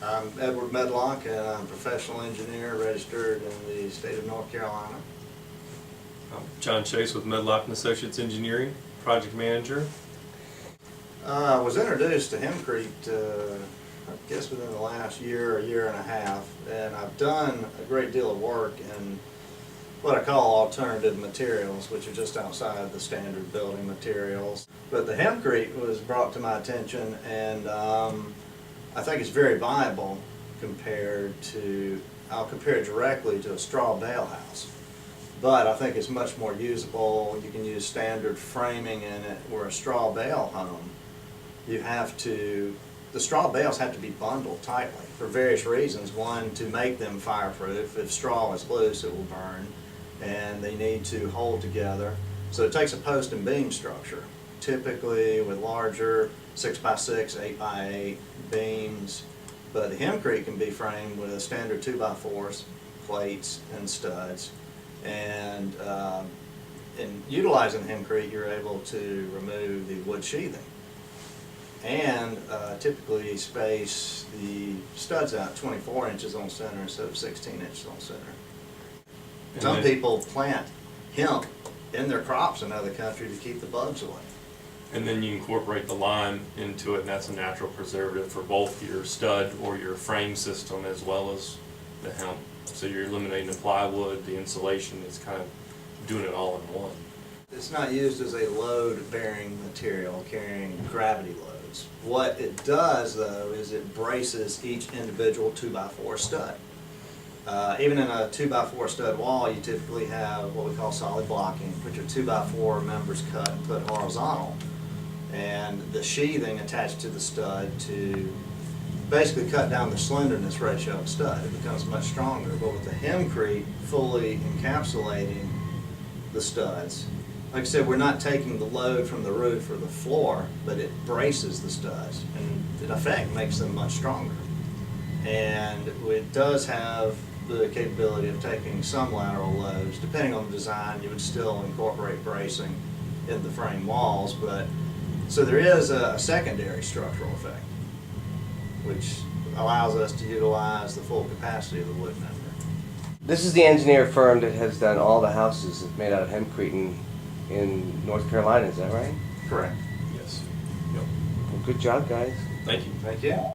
I'm Edward Medlock, and I'm a professional engineer registered in the state of North Carolina. I'm John Chase with Medlock Associates Engineering, project manager. I was introduced to Hempcrete, I guess within the last year and a half, and I've done a great deal of work in what I call alternative materials, which are just outside the standard building materials. But the Hempcrete was brought to my attention, and I think it's very viable compared to, I'll compare it directly to a straw bale house. But I think it's much more usable. You can use standard framing in it, where a straw bale home, the straw bales have to be bundled tightly for various reasons. One, to make them fireproof. If straw is loose, it will burn, and they need to hold together. So it takes a post and beam structure, typically with larger 6x6, 8x8 beams. But the Hempcrete can be framed with standard 2x4s, plates, and studs. And in utilizing Hempcrete, you're able to remove the wood sheathing and typically space the studs out 24 inches on center instead of 16 inches on center. Some people plant hemp in their crops in other countries to keep the bugs away. And then you incorporate the lime into it, and that's a natural preservative for both your stud or your frame system as well as the hemp. So you're eliminating the plywood, the insulation, it's kind of doing it all in one. It's not used as a load-bearing material carrying gravity loads. What it does, though, is it braces each individual 2x4 stud. Even in a 2x4 stud wall, you typically have what we call solid blocking, which are 2x4 members cut and put horizontal, and the sheathing attached to the stud to basically cut down the slenderness ratio of stud. It becomes much stronger. But with the Hempcrete fully encapsulating the studs, like I said, we're not taking the load from the roof or the floor, but it braces the studs, and in effect makes them much stronger. And it does have the capability of taking some lateral loads. Depending on the design, you would still incorporate bracing in the frame walls, but so there is a secondary structural effect, which allows us to utilize the full capacity of the wood member. This is the engineer firm that has done all the houses made out of hempcrete in North Carolina, is that right? Correct. Yes. Yep. Well, good job, guys. Thank you. Thank you.